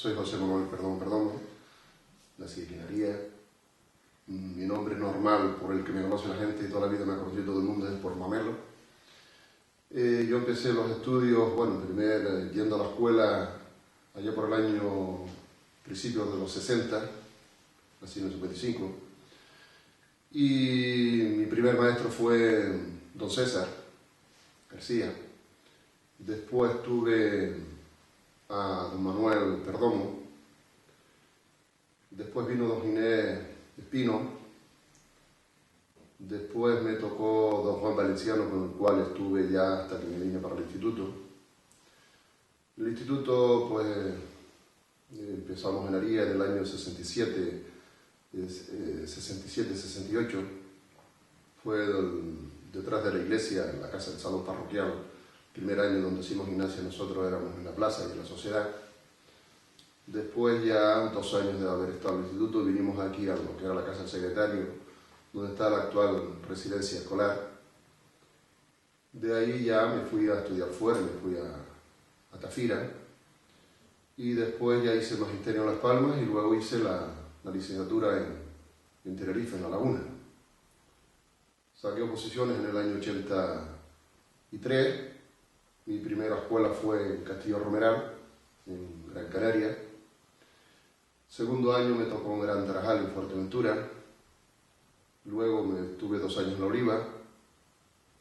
Soy José Manuel Perdomo, nací en Quinaría. Mi nombre normal, por el que me conoce la gente y toda la vida me ha conocido todo el mundo, es por Mamelo. Yo empecé los estudios, primero yendo a la escuela allá por el año principios de los 60, nací en el 55, y mi primer maestro fue don César García. Después tuve a don Manuel Perdomo, después vino don Ginés Espino, después me tocó don Juan Valenciano, con el cual estuve ya hasta que me vine para el instituto. El instituto, pues, empezamos en Aría en el año 67, 68, fue detrás de la iglesia, en la casa del salón parroquial. El primer año donde hicimos gimnasia nosotros éramos en la plaza y en la sociedad. Después, ya 2 años de haber estado en el instituto, vinimos aquí a lo que era la casa del secretario, donde está la actual residencia escolar. De ahí ya me fui a estudiar fuera, me fui a Tafira, y después ya hice magisterio en Las Palmas y luego hice la licenciatura en Tenerife, en La Laguna. Saqué oposiciones en el año 83. Mi primera escuela fue en Castillo Romeral, en Gran Canaria. Segundo año me tocó en Gran Tarajal, en Fuerteventura. Luego estuve 2 años en La Oliva.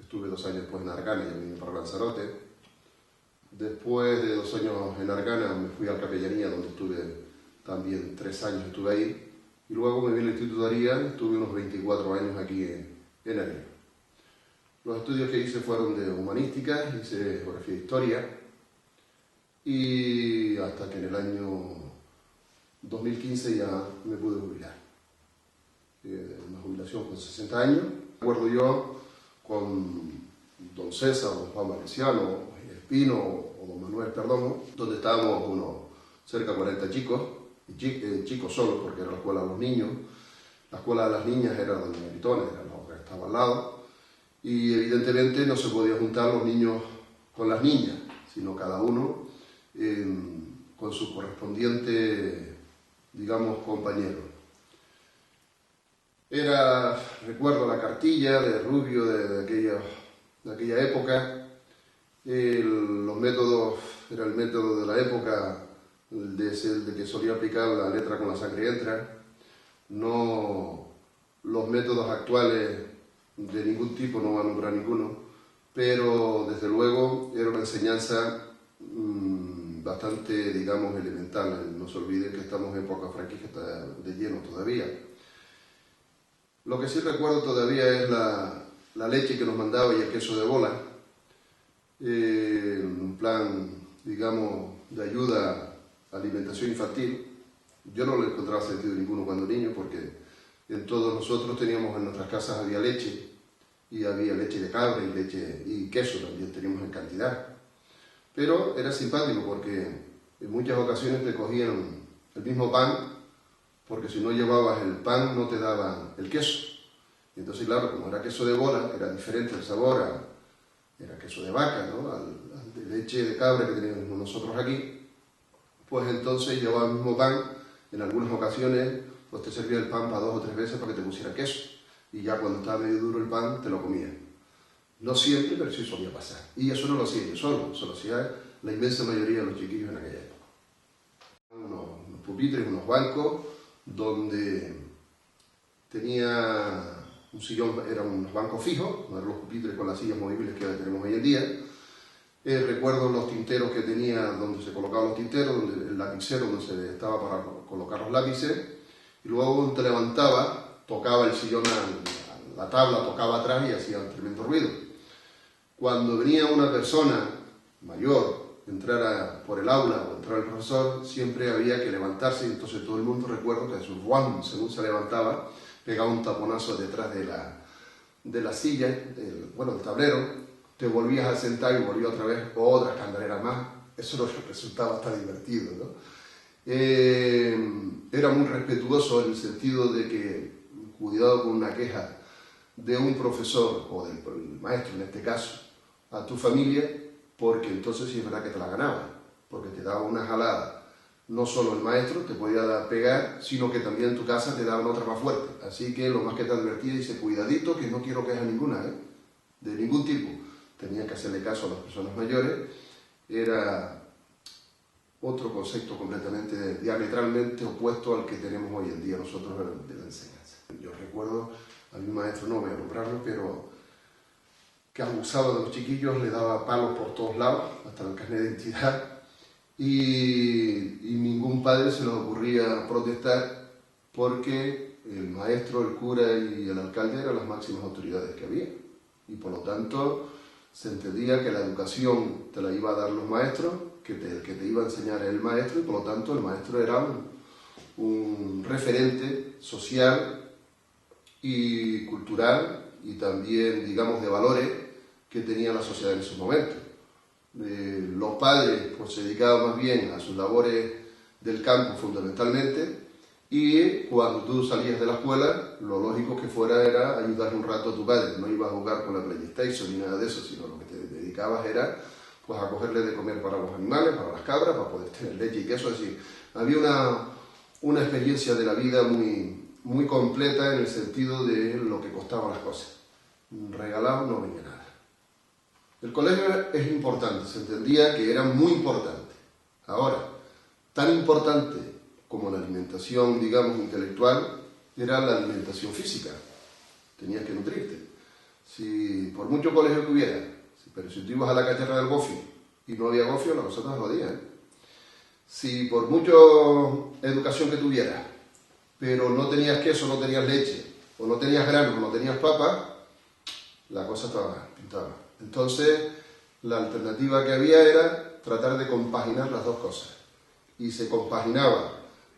Estuve 2 años después en Argana y vine para Lanzarote. Después de 2 años en Argana me fui a Capellanía, donde estuve también 3 años estuve ahí. Y luego me vine al Instituto de Aría, estuve unos 24 años aquí en Aría. Los estudios que hice fueron de humanística, hice geografía e historia, y hasta que en el año 2015 ya me pude jubilar. Una jubilación con 60 años. Recuerdo yo con don César, don Juan Valenciano, Espino o don Manuel Perdomo, donde estábamos cerca de 40 chicos, chicos solos porque era la escuela de los niños. La escuela de las niñas era doña Maritona, era la otra que estaba al lado. Y evidentemente no se podía juntar los niños con las niñas, sino cada uno con su correspondiente, digamos, compañero. Recuerdo la cartilla de Rubio de aquella época. Los métodos, era el método de la época, de que solía aplicar la letra con la sangre entra. No los métodos actuales de ningún tipo, no voy a nombrar ninguno, pero desde luego era una enseñanza bastante, digamos, elemental. No se olviden que estamos en época franquista de lleno todavía. Lo que sí recuerdo todavía es la leche que nos mandaba y el queso de bola, un plan, digamos, de ayuda a alimentación infantil. Yo no le encontraba sentido ninguno cuando niño, porque en todos nosotros teníamos en nuestras casas había leche, y había leche de cabra y queso también teníamos en cantidad. Pero era simpático porque en muchas ocasiones te cogían el mismo pan, porque si no llevabas el pan no te daban el queso. Y entonces, claro, como era queso de bola, era diferente el sabor, era queso de vaca, ¿no? al de leche de cabra que teníamos nosotros aquí. Pues entonces llevaba el mismo pan, en algunas ocasiones pues te servía el pan para 2 o 3 veces para que te pusiera queso. Y ya cuando estaba medio duro el pan, te lo comías. No siempre, pero sí solía pasar. Y eso no lo hacía yo solo, eso lo hacía la inmensa mayoría de los chiquillos en aquella época. Unos pupitres, unos bancos, donde tenía un sillón, eran unos bancos fijos, no eran los pupitres con las sillas movibles que tenemos hoy en día. Recuerdo los tinteros que tenía, donde se colocaban los tinteros, donde el lapicero donde se estaba para colocar los lápices, y luego cuando te levantaba, tocaba el sillón a la tabla, tocaba atrás y hacía un tremendo ruido. Cuando venía una persona mayor, entrara por el aula o entrara el profesor, siempre había que levantarse, y entonces todo el mundo, recuerdo que según se levantaba, pegaba un taponazo detrás de la silla, del tablero, te volvías a sentar y volvía otra vez otra escandalera más. Eso nos resultaba bastante divertido, ¿no? Era muy respetuoso en el sentido de que, cuidado con una queja de un profesor o del maestro en este caso a tu familia, porque entonces sí es verdad que te la ganaba, porque te daba una jalada no solo el maestro te podía pegar, sino que también en tu casa te daban otra más fuerte. Así que lo más que te advertía, dice, cuidadito que no quiero quejas ninguna, de ningún tipo. Tenías que hacerle caso a las personas mayores. Era otro concepto completamente, diametralmente opuesto al que tenemos hoy en día nosotros de la enseñanza. Yo recuerdo a mi maestro, no voy a nombrarlo, pero que abusaba de los chiquillos, le daba palos por todos lados, hasta el carnet de identidad, y ningún padre se les ocurría protestar porque el maestro, el cura y el alcalde eran las máximas autoridades que había, y por lo tanto se entendía que la educación te la iba a dar los maestros, que el que te iba a enseñar era el maestro, y por lo tanto el maestro era un referente social y cultural y también, digamos, de valores que tenía la sociedad en esos momentos. Los padres pues, se dedicaban más bien a sus labores del campo fundamentalmente, y cuando tú salías de la escuela, lo lógico que fuera era ayudarle un rato a tu padre. No ibas a jugar con la PlayStation ni nada de eso, sino lo que te dedicabas era pues, a cogerle de comer para los animales, para las cabras, para poder tener leche y queso. Es decir, había una experiencia de la vida muy completa en el sentido de lo que costaban las cosas. Regalado no venía nada. El colegio es importante, se entendía que era muy importante. Ahora, tan importante como la alimentación, digamos, intelectual, era la alimentación física. Tenías que nutrirte. Si por mucho colegio que hubiera, pero si tú ibas a la cátedra del gofio y no había gofio, la cosa te jodía. Si por mucha educación que tuvieras, pero no tenías queso, no tenías leche, o no tenías granos, no tenías papa, la cosa estaba pintada. Entonces, la alternativa que había era tratar de compaginar las dos cosas. Y se compaginaba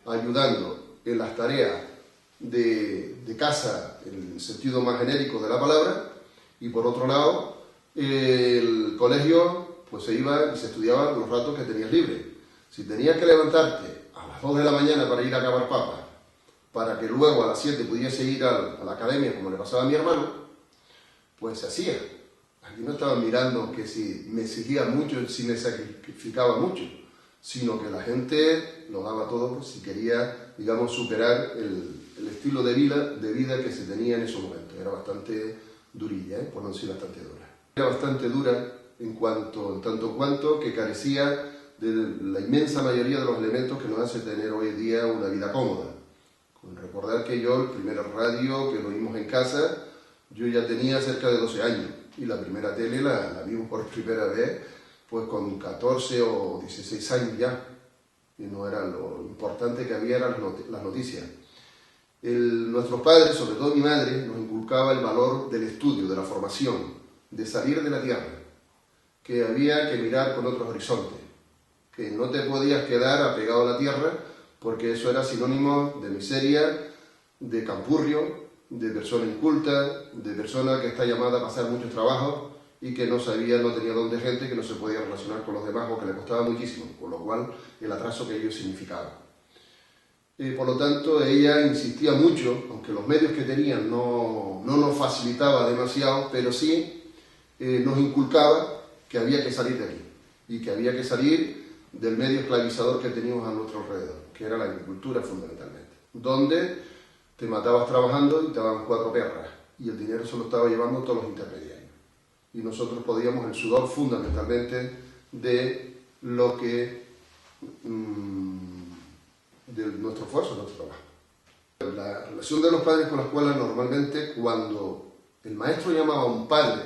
ayudando en las tareas de casa, en el sentido más genérico de la palabra, y por otro lado, el colegio pues se iba y se estudiaba los ratos que tenías libre. Si tenías que levantarte a las 2 de la mañana para ir a cavar papas, para que luego a las 7 pudiese ir a la academia, como le pasaba a mi hermano, pues se hacía. Aquí no estaban mirando que si me exigía mucho, si me sacrificaba mucho, sino que la gente lo daba todo pues, si quería, digamos, superar el estilo de vida que se tenía en esos momentos. Era bastante durilla, por no decir bastante dura. Era bastante dura en tanto cuanto que carecía de la inmensa mayoría de los elementos que nos hace tener hoy en día una vida cómoda. Con recordar que yo, el primer radio que lo vimos en casa, yo ya tenía cerca de 12 años, y la primera tele la vimos por primera vez pues con 14 o 16 años ya, y no era lo importante que había eran las noticias. Nuestros padres, sobre todo mi madre, nos inculcaba el valor del estudio, de la formación, de salir de la tierra, que había que mirar con otros horizontes, que no te podías quedar apegado a la tierra, porque eso era sinónimo de miseria, de campurrio, de persona inculta, de persona que está llamada a pasar muchos trabajos y que no tenía don de gente, que no se podía relacionar con los demás o que le costaba muchísimo, con lo cual el atraso que ello significaba. Por lo tanto, ella insistía mucho, aunque los medios que tenían no nos facilitaba demasiado, pero sí nos inculcaba que había que salir de aquí y que había que salir del medio esclavizador que teníamos a nuestro alrededor, que era la agricultura fundamentalmente, donde te matabas trabajando y te daban 4 perras, y el dinero se lo estaba llevando todos los intermediarios. Y nosotros podíamos el sudor fundamentalmente de lo que de nuestro esfuerzo, nuestro trabajo. La relación de los padres con la escuela normalmente, cuando el maestro llamaba a un padre,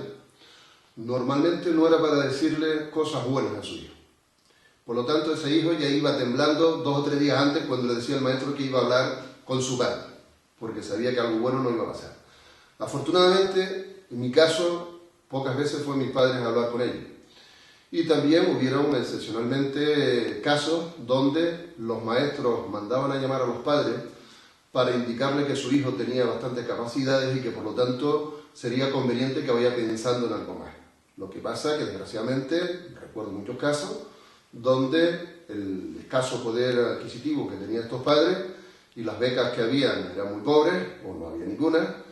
normalmente no era para decirle cosas buenas a su hijo. Por lo tanto, ese hijo ya iba temblando 2 o 3 días antes cuando le decía al maestro que iba a hablar con su padre, porque sabía que algo bueno no iba a pasar. Afortunadamente, en mi caso, pocas veces fue mis padres a hablar con ellos. Y también hubieron excepcionalmente casos donde los maestros mandaban a llamar a los padres para indicarle que su hijo tenía bastantes capacidades y que por lo tanto sería conveniente que vaya pensando en algo más. Lo que pasa que desgraciadamente, recuerdo muchos casos, donde el escaso poder adquisitivo que tenían estos padres y las becas que habían eran muy pobres, o no había ninguna,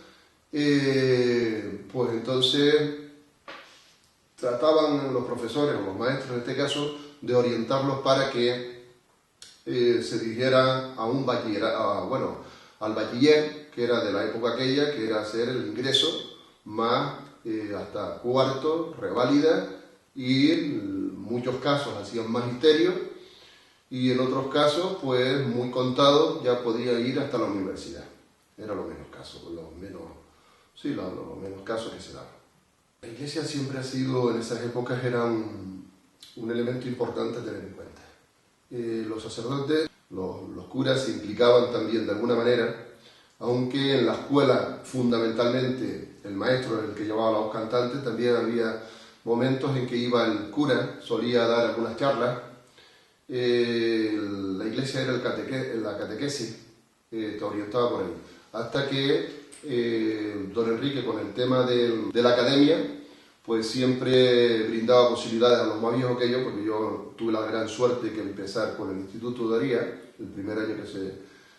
pues entonces trataban los profesores o los maestros en este caso de orientarlos para que se dirigiera a un bachillerato, al bachiller, que era de la época aquella, que era hacer el ingreso más hasta cuarto, reválida, y en muchos casos hacían magisterio, y en otros casos, pues muy contados, ya podía ir hasta la universidad. Era lo menos casos, los menos casos que se daban. La iglesia siempre ha sido, en esas épocas, era un elemento importante a tener en cuenta. Los sacerdotes, los curas se implicaban también de alguna manera, aunque en la escuela fundamentalmente el maestro era el que llevaba la voz cantante, también había momentos en que iba el cura, solía dar algunas charlas. La iglesia era la catequesis, te orientaba por ahí. Hasta que don Enrique, con el tema de la academia, pues siempre brindaba posibilidades a los más viejos que yo, porque yo tuve la gran suerte de empezar con el Instituto de Daría, el primer año que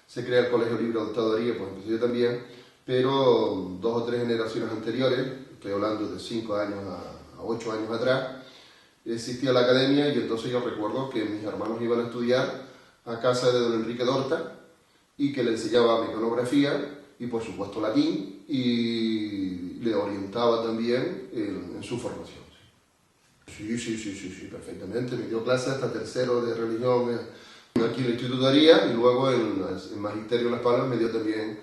se crea el Colegio Libre de Daría, pues empecé yo también, pero 2 o 3 generaciones anteriores, estoy hablando de 5 años a 8 años atrás, existía la academia, y entonces yo recuerdo que mis hermanos iban a estudiar a casa de don Enrique Dorta, y que le enseñaba mecanografía y por supuesto latín, y le orientaba también en su formación. Sí, perfectamente. Me dio clase hasta tercero de religión aquí en el Instituto de Daría, y luego en Magisterio Las Palmas me dio también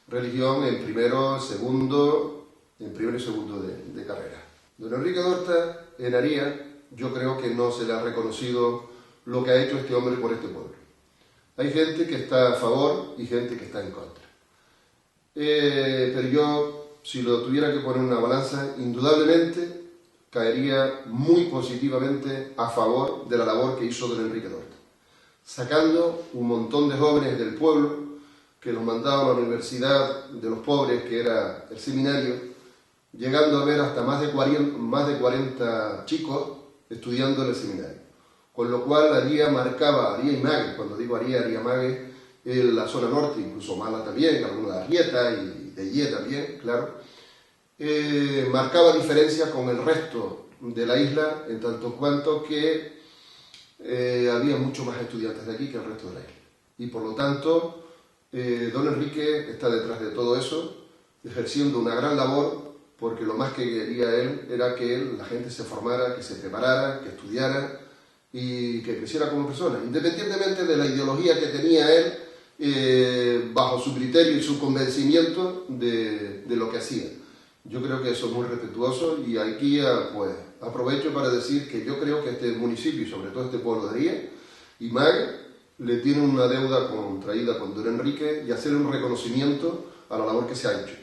religión en primero y segundo de carrera. Don Enrique Dorta, en Aría, yo creo que no se le ha reconocido lo que ha hecho este hombre por este pueblo. Hay gente que está a favor y gente que está en contra. Pero yo, si lo tuviera que poner en una balanza, indudablemente caería muy positivamente a favor de la labor que hizo don Enrique Dorta, sacando un montón de jóvenes del pueblo que los mandaba a la universidad de los pobres, que era el seminario, llegando a ver hasta más de 40 chicos estudiando en el seminario. Con lo cual Aría y Mague, cuando digo Aría Mague, en la zona norte, incluso Mala también, alguna de Arrieta y de Illé también, claro, marcaba diferencia con el resto de la isla, en tanto cuanto que había mucho más estudiantes de aquí que el resto de la isla. Y por lo tanto, don Enrique está detrás de todo eso, ejerciendo una gran labor, porque lo más que quería él era que la gente se formara, que se preparara, que estudiara y que creciera como persona, independientemente de la ideología que tenía él, bajo su criterio y su convencimiento de lo que hacía. Yo creo que eso es muy respetuoso, y aquí pues aprovecho para decir que yo creo que este municipio, y sobre todo este pueblo de Aría y Mague, le tiene una deuda contraída con don Enrique, y hacer un reconocimiento a la labor que se ha hecho.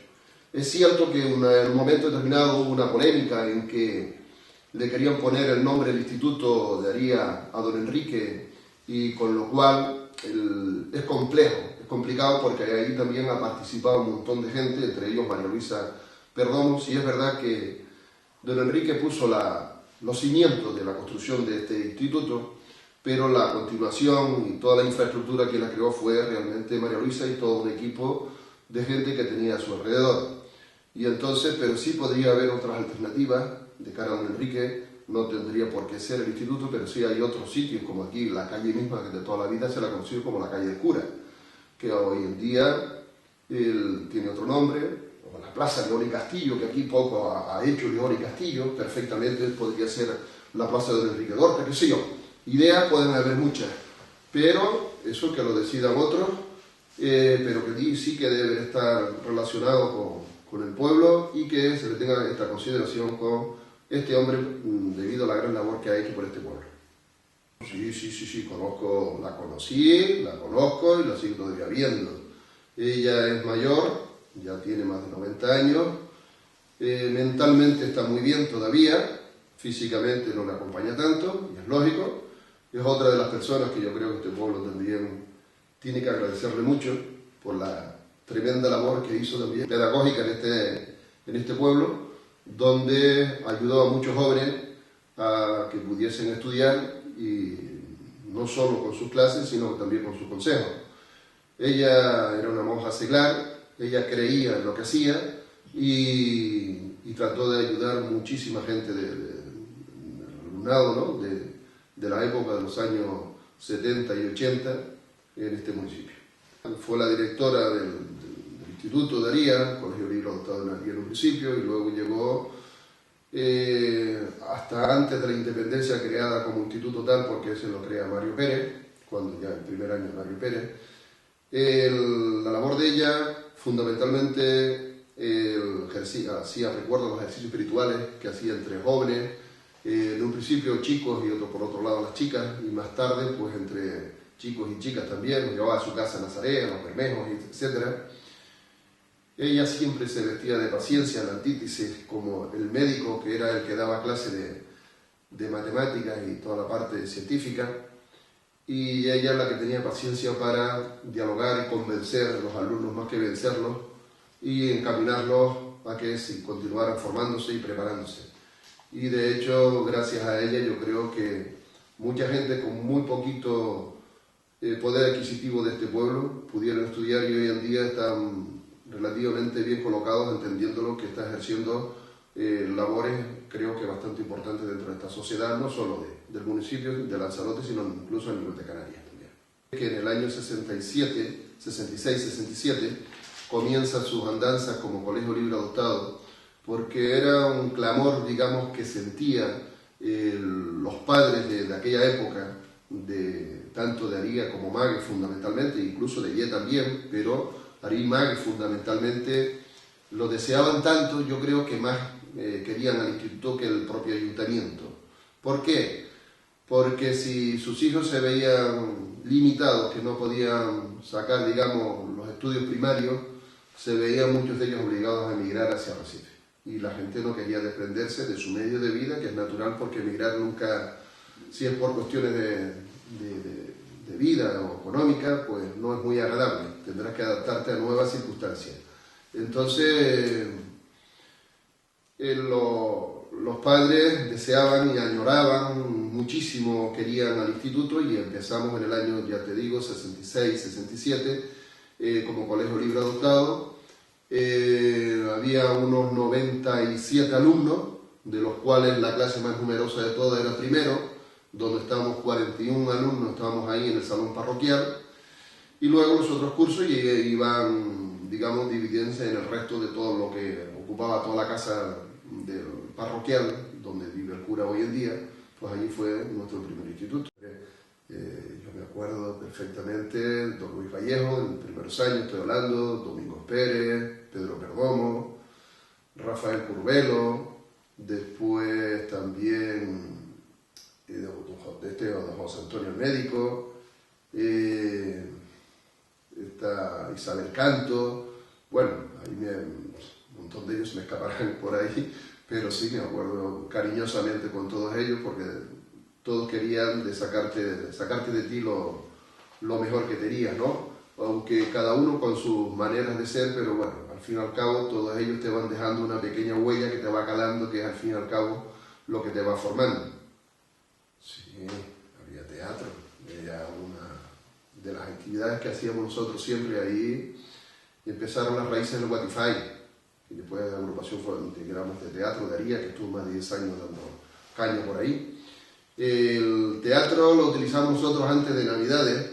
Es cierto que en un momento determinado hubo una polémica en que le querían poner el nombre del Instituto de Aría a don Enrique, y con lo cual es complicado, porque ahí también ha participado un montón de gente, entre ellos María Luisa Perdomo. Sí es verdad que don Enrique puso los cimientos de la construcción de este instituto, pero la continuación y toda la infraestructura que la creó fue realmente María Luisa y todo un equipo de gente que tenía a su alrededor. Y entonces, pero sí podría haber otras alternativas de cara a don Enrique. No tendría por qué ser el instituto, pero sí hay otros sitios, como aquí la calle misma, que de toda la vida se la conoció como la calle del cura, que hoy en día tiene otro nombre, o la plaza León y Castillo, que aquí poco ha hecho León y Castillo, perfectamente podría ser la plaza de don Enrique Dorta, qué sé yo. Ideas pueden haber muchas, pero eso que lo decidan otros, pero que sí que deben estar relacionados con el pueblo, y que se le tenga esta consideración con este hombre debido a la gran labor que ha hecho por este pueblo. Sí, conocí, la conozco y la sigo todavía viendo. Ella es mayor, ya tiene más de 90 años, mentalmente está muy bien todavía, físicamente no le acompaña tanto, y es lógico. Es otra de las personas que yo creo que este pueblo también tiene que agradecerle mucho por la tremenda labor que hizo también pedagógica en este pueblo, donde ayudó a muchos jóvenes a que pudiesen estudiar, y no solo con sus clases, sino también con sus consejos. Ella era una monja seglar, ella creía en lo que hacía, y trató de ayudar muchísima gente del alumnado, ¿no? de la época de los años 70 y 80 en este municipio. Fue la directora del Instituto de Aría, Colegio Libre Adoptado en Aría en un principio, y luego llegó hasta antes de la independencia, creada como instituto tal, porque se lo crea Mario Pérez, cuando ya el primer año Mario Pérez. La labor de ella, fundamentalmente, hacía recuerdo los ejercicios espirituales que hacía entre jóvenes, en un principio chicos y otro por otro lado las chicas, y más tarde pues entre chicos y chicas también, los llevaba a su casa en Nazaret, a los Bermejos, etc. Ella siempre se vestía de paciencia, la antítesis, como el médico que era el que daba clase de matemáticas y toda la parte científica, y ella es la que tenía paciencia para dialogar y convencer a los alumnos más que vencerlos y encaminarlos a que continuaran formándose y preparándose. Y de hecho, gracias a ella, yo creo que mucha gente con muy poquito poder adquisitivo de este pueblo pudieron estudiar y hoy en día están relativamente bien colocados, entendiendo lo que está ejerciendo labores, creo que bastante importantes dentro de esta sociedad, no solo del municipio de Lanzarote, sino incluso a nivel de Canarias también. Que en el año 66-67 comienza sus andanzas como Colegio Libre Adoptado, porque era un clamor, digamos, que sentía los padres de aquella época, tanto de Aría como Mague fundamentalmente, incluso de Ye también, pero Aría y Mague fundamentalmente lo deseaban tanto, yo creo que más querían al instituto que el propio ayuntamiento. ¿Por qué? Porque si sus hijos se veían limitados, que no podían sacar, digamos, los estudios primarios, se veían muchos de ellos obligados a emigrar hacia Recife. Y la gente no quería desprenderse de su medio de vida, que es natural porque emigrar nunca, si es por cuestiones de vida o económica, pues no es muy agradable. Tendrás que adaptarte a nuevas circunstancias. Entonces, los padres deseaban y añoraban muchísimo, querían al instituto y empezamos en el año, ya te digo, 66-67 como Colegio Libre Adoptado. Había unos 97 alumnos, de los cuales la clase más numerosa de todas era primero, donde estábamos 41 alumnos, estábamos ahí en el salón parroquial, y luego los otros cursos iban, digamos, dividiéndose en el resto de todo lo que ocupaba toda la casa del parroquial, donde vive el cura hoy en día. Pues allí fue nuestro primer instituto. Yo me acuerdo perfectamente, don Luis Vallejo, en los primeros años estoy hablando, Domingos Pérez, Pedro Perdomo, Rafael Curvelo, después también don José Antonio el médico, está Isabel Canto, bueno, ahí un montón de ellos me escaparán por ahí, pero sí me acuerdo cariñosamente con todos ellos porque todos querían sacarte de ti lo mejor que tenías, ¿no? Aunque cada uno con sus maneras de ser, pero bueno, al fin y al cabo todos ellos te van dejando una pequeña huella que te va calando, que es al fin y al cabo lo que te va formando. Sí, había teatro, era una de las actividades que hacíamos nosotros siempre ahí. Empezaron las raíces del Guatify, y después de la agrupación integramos de teatro de Aría, que estuvo más de 10 años dando caña por ahí. El teatro lo utilizamos nosotros antes de Navidades,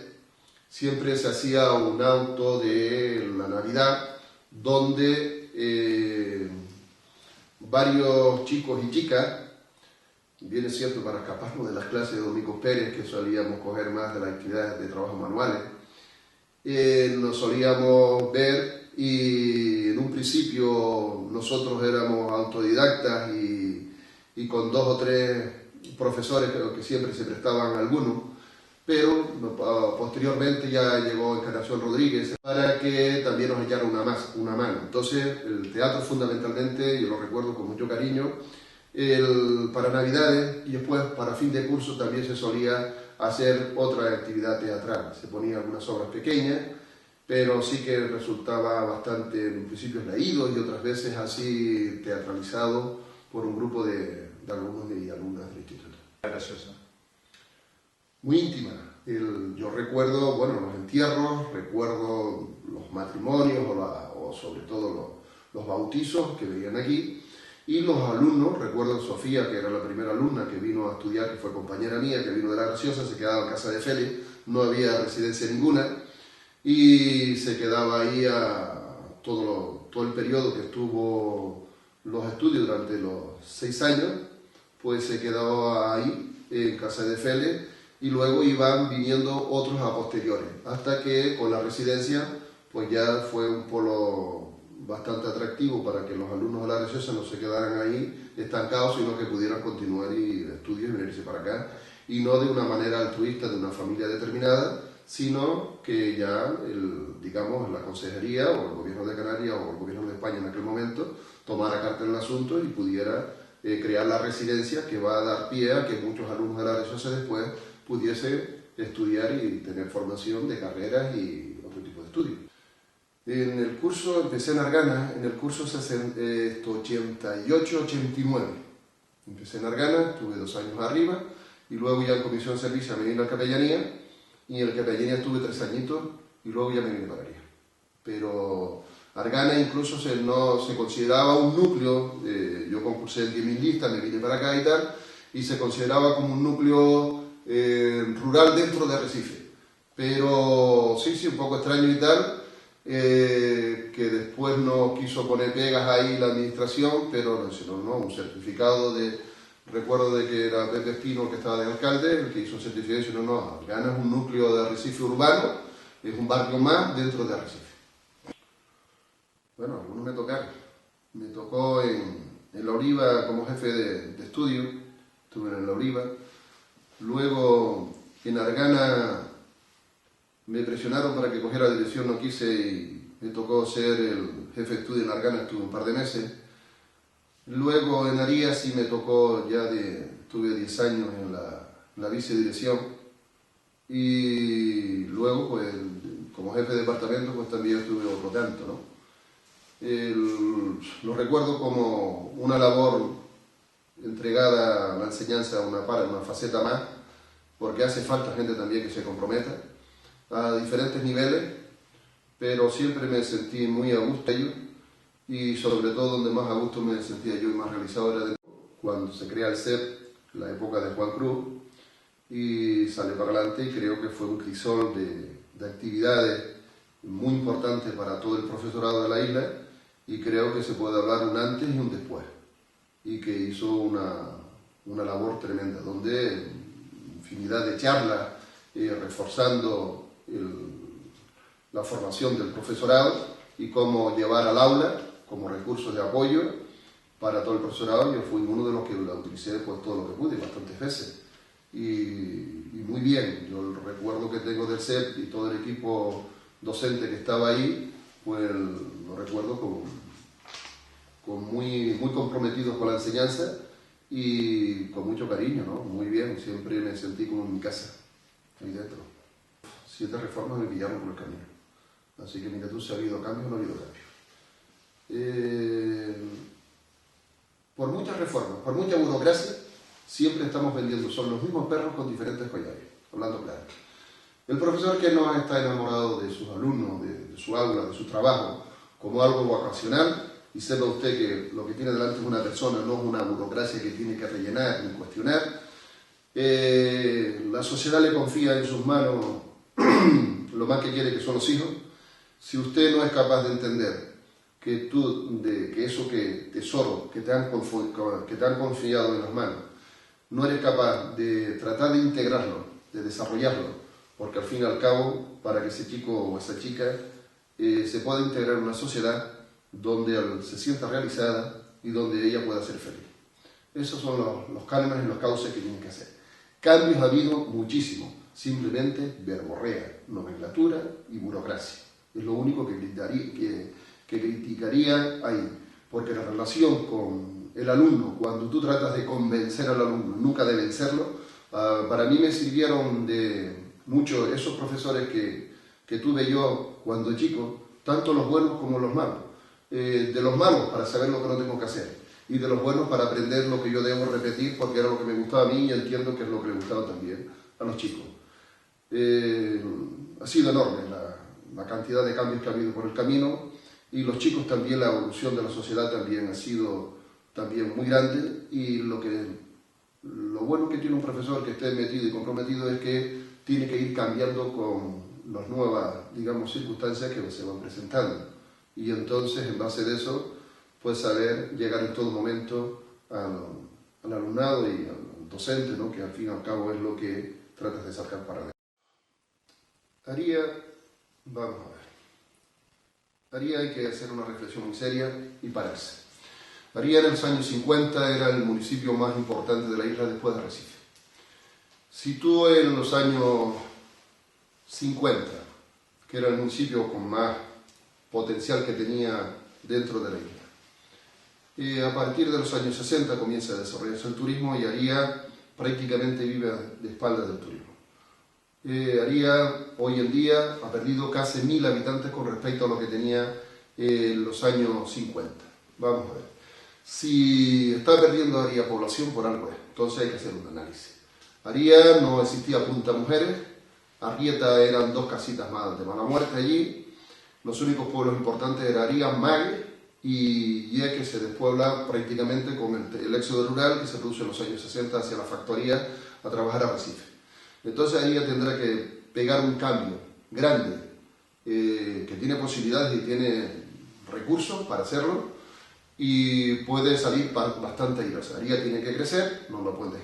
siempre se hacía un auto de la Navidad, donde varios chicos y chicas, bien es cierto para escaparnos de las clases de Domingos Pérez, que solíamos coger más de las actividades de trabajo manuales, nos solíamos ver y en un principio nosotros éramos autodidactas y con 2 o 3 profesores que siempre se prestaban algunos, pero posteriormente ya llegó Encarnación Rodríguez para que también nos echara una mano. Entonces el teatro fundamentalmente, yo lo recuerdo con mucho cariño, para Navidades y después para fin de curso también se solía hacer otra actividad teatral. Se ponían algunas obras pequeñas, pero sí que resultaba bastante, en principios leído y otras veces así teatralizado por un grupo de alumnos y alumnas del instituto. Gracioso. Muy íntima. Yo recuerdo, bueno, los entierros, recuerdo los matrimonios o sobre todo los bautizos que veían aquí. Y los alumnos, recuerdo Sofía, que era la primera alumna que vino a estudiar, que fue compañera mía, que vino de La Graciosa, se quedaba en casa de Félix, no había residencia ninguna, y se quedaba ahí todo el periodo que estuvo los estudios durante los 6 años, pues se quedaba ahí, en casa de Félix, y luego iban viniendo otros a posteriores, hasta que con la residencia, pues ya fue un polo bastante atractivo para que los alumnos de La Graciosa no se quedaran ahí estancados, sino que pudieran continuar estudios y venirse para acá, y no de una manera altruista de una familia determinada, sino que ya, digamos, la consejería o el gobierno de Canarias o el gobierno de España en aquel momento tomara carta en el asunto y pudiera crear la residencia que va a dar pie a que muchos alumnos de La Graciosa después pudiesen estudiar y tener formación de carreras y otro tipo de estudios. En el curso, empecé en Argana, en el curso 88-89. Empecé en Argana, estuve 2 años arriba, y luego ya en comisión de servicio me vine a Capellanía, y en el Capellanía estuve 3 añitos, y luego ya me vine para allá. Pero Argana incluso no se consideraba un núcleo, yo concursé en 10.000 listas, me vine para acá y tal, y se consideraba como un núcleo rural dentro de Arrecife. Pero sí, un poco extraño y tal, que después no quiso poner pegas ahí la administración, pero no, un certificado recuerdo de que era Pepe Espino el que estaba de alcalde, el que hizo un certificado, no, Argana es un núcleo de Arrecife urbano, es un barrio más dentro de Arrecife. Bueno, algunos me tocaron. Me tocó en La Oliva como jefe de estudio, estuve en La Oliva. Luego en Argana me presionaron para que cogiera la dirección, no quise y me tocó ser el jefe de estudio en Argana, estuve un par de meses. Luego en Arias sí me tocó, estuve 10 años en la vicedirección. Y luego, pues, como jefe de departamento, pues también estuve otro tanto, ¿no? Lo recuerdo como una labor entregada a la enseñanza, una faceta más, porque hace falta gente también que se comprometa a diferentes niveles, pero siempre me sentí muy a gusto yo, y sobre todo donde más a gusto me sentía yo y más realizado era cuando se crea el CEP, la época de Juan Cruz, y salió para adelante, y creo que fue un crisol de actividades muy importantes para todo el profesorado de la isla, y creo que se puede hablar un antes y un después, y que hizo una labor tremenda, donde infinidad de charlas, reforzando la formación del profesorado y cómo llevar al aula como recursos de apoyo para todo el profesorado. Yo fui uno de los que la utilicé pues todo lo que pude, bastantes veces, y muy bien. Yo el recuerdo que tengo del CEP y todo el equipo docente que estaba ahí, pues lo recuerdo muy comprometidos con la enseñanza y con mucho cariño, ¿no? Muy bien, siempre me sentí como en mi casa, ahí dentro. 7 reformas me pillaron por el camino, así que mira tú, si ha habido cambios, no ha habido cambios. Por muchas reformas, por mucha burocracia, siempre estamos vendiendo, son los mismos perros con diferentes collares, hablando claro. El profesor que no está enamorado de sus alumnos, de su aula, de su trabajo, como algo vocacional, y sepa usted que lo que tiene delante es una persona, no es una burocracia que tiene que rellenar ni cuestionar. La sociedad le confía en sus manos lo más que quiere, que son los hijos. Si usted no es capaz de entender que eso tesoro que te han confiado en las manos, no eres capaz de tratar de integrarlo, de desarrollarlo, porque al fin y al cabo, para que ese chico o esa chica se pueda integrar en una sociedad donde se sienta realizada y donde ella pueda ser feliz. Esos son los cánones y los cauces que tienen que hacer. Cambios ha habido muchísimos, simplemente verborrea, nomenclatura y burocracia. Es lo único que criticaría ahí, porque la relación con el alumno, cuando tú tratas de convencer al alumno, nunca de vencerlo, para mí me sirvieron de mucho esos profesores que tuve yo cuando chico, tanto los buenos como los malos. De los malos para saber lo que no tengo que hacer, y de los buenos para aprender lo que yo debo repetir porque era lo que me gustaba a mí y entiendo que es lo que le gustaba también a los chicos. Ha sido enorme la cantidad de cambios que ha habido por el camino, y los chicos también, la evolución de la sociedad también ha sido también muy grande, y lo bueno que tiene un profesor que esté metido y comprometido es que tiene que ir cambiando con las nuevas, digamos, circunstancias que se van presentando. Y entonces, en base de eso, pues saber llegar en todo momento al alumnado y al docente, ¿no? Que al fin y al cabo es lo que tratas de sacar para adelante. Vamos a ver, hay que hacer una reflexión muy seria y pararse. Aría en los años 50 era el municipio más importante de la isla después de Recife. Si tú en los años 50, que era el municipio con más potencial que tenía dentro de la isla, a partir de los años 60 comienza a desarrollarse el turismo y Aría prácticamente vive de espaldas del turismo. Aría hoy en día ha perdido casi 1000 habitantes con respecto a lo que tenía en los años 50. Vamos a ver. Si está perdiendo Aría población, por algo es. Entonces hay que hacer un análisis. Aría no existía Punta Mujeres, Arrieta eran 2 casitas más de mala muerte allí. Los únicos pueblos importantes eran Aría, Mague y que se despuebla prácticamente con el éxodo rural que se produce en los años 60 hacia la factoría a trabajar a Recife. Entonces Aría tendrá que pegar un cambio grande, que tiene posibilidades y tiene recursos para hacerlo, y puede salir bastante airosa. Aría tiene que crecer, no lo puedes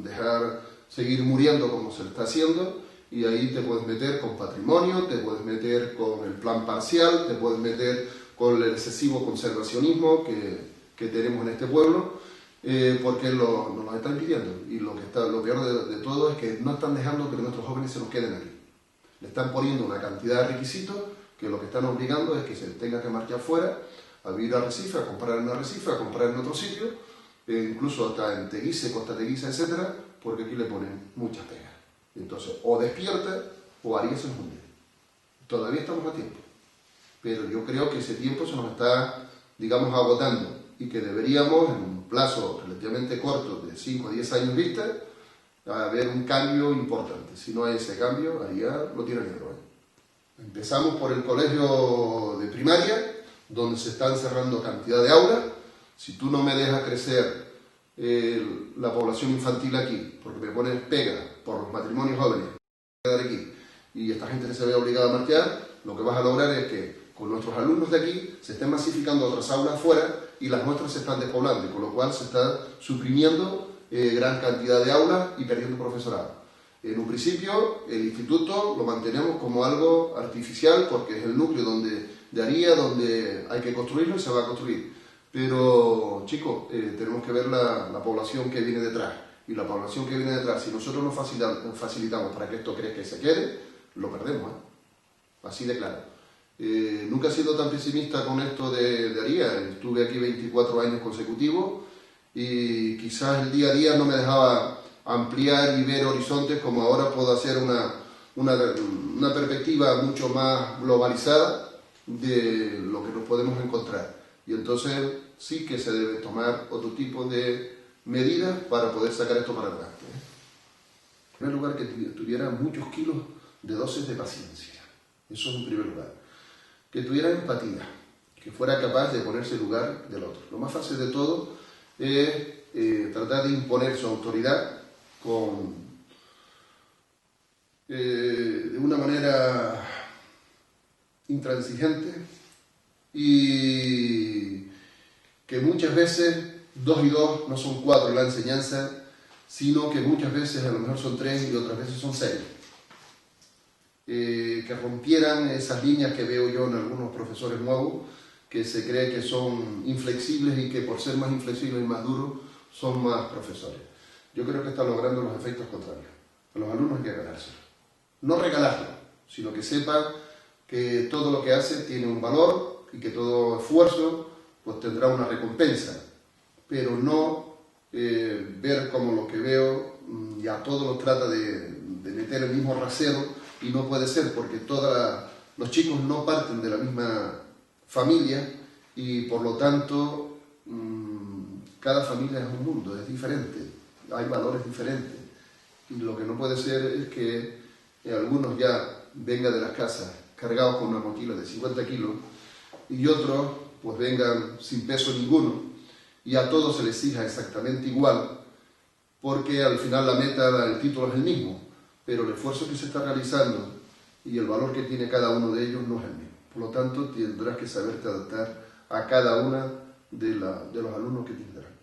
dejar seguir muriendo como se le está haciendo, y ahí te puedes meter con patrimonio, te puedes meter con el plan parcial, te puedes meter con el excesivo conservacionismo que tenemos en este pueblo, porque nos lo están impidiendo. Y lo peor de todo es que no están dejando que nuestros jóvenes se nos queden aquí. Le están poniendo una cantidad de requisitos que lo que están obligando es que se tenga que marchar fuera, a vivir a Recife, a comprar en Arrecife, a comprar en otro sitio, incluso hasta en Teguise, Costa Teguise, etc., porque aquí le ponen muchas pegas. Entonces, o despierta o Aría se nos hunde. Todavía estamos a tiempo, pero yo creo que ese tiempo se nos está, digamos, agotando y que deberíamos, en un plazo relativamente corto, de 5 a 10 años vista, haber un cambio importante. Si no hay ese cambio, Aría lo tiene negro. Empezamos por el colegio de primaria, donde se están cerrando cantidad de aulas. Si tú no me dejas crecer la población infantil aquí, porque me pones pega por los matrimonios jóvenes, quedar aquí, y esta gente que se ve obligada a marchar, lo que vas a lograr es que con nuestros alumnos de aquí se estén masificando otras aulas fuera y las nuestras se están despoblando, y con lo cual se está suprimiendo gran cantidad de aulas y perdiendo profesorado. En un principio el instituto lo mantenemos como algo artificial porque es el núcleo de Aría donde hay que construirlo y se va a construir. Pero chicos, tenemos que ver la población que viene detrás. Y la población que viene detrás, si nosotros nos facilitamos para que esto crezca y se quede, lo perdemos. Así de claro. Nunca he sido tan pesimista con esto de Aría. Estuve aquí 24 años consecutivos y quizás el día a día no me dejaba ampliar y ver horizontes como ahora puedo hacer una perspectiva mucho más globalizada de lo que nos podemos encontrar. Y entonces sí que se debe tomar otro tipo de medidas para poder sacar esto para adelante. En primer lugar, que tuviera muchos kilos de dosis de paciencia. Eso es en primer lugar. Que tuviera empatía, que fuera capaz de ponerse en lugar del otro. Lo más fácil de todo es tratar de imponer su autoridad de una manera intransigente, y que muchas veces 2 y 2 no son 4 en la enseñanza, sino que muchas veces a lo mejor son 3 y otras veces son 6. Que rompieran esas líneas que veo yo en algunos profesores nuevos, que se cree que son inflexibles y que por ser más inflexibles y más duros son más profesores. Yo creo que están logrando los efectos contrarios. A los alumnos hay que regalárselo. No regalarlo, sino que sepan que todo lo que hace tiene un valor y que todo esfuerzo pues tendrá una recompensa, pero no ver como lo que veo y a todos los trata de meter el mismo rasero, y no puede ser porque los chicos no parten de la misma familia y por lo tanto cada familia es un mundo, es diferente, hay valores diferentes, y lo que no puede ser es que algunos ya vengan de las casas cargados con una mochila de 50 kilos y otros pues vengan sin peso ninguno y a todos se les exija exactamente igual, porque al final la meta, el título es el mismo, pero el esfuerzo que se está realizando y el valor que tiene cada uno de ellos no es el mismo. Por lo tanto, tendrás que saberte adaptar a cada una de los alumnos que tendrás.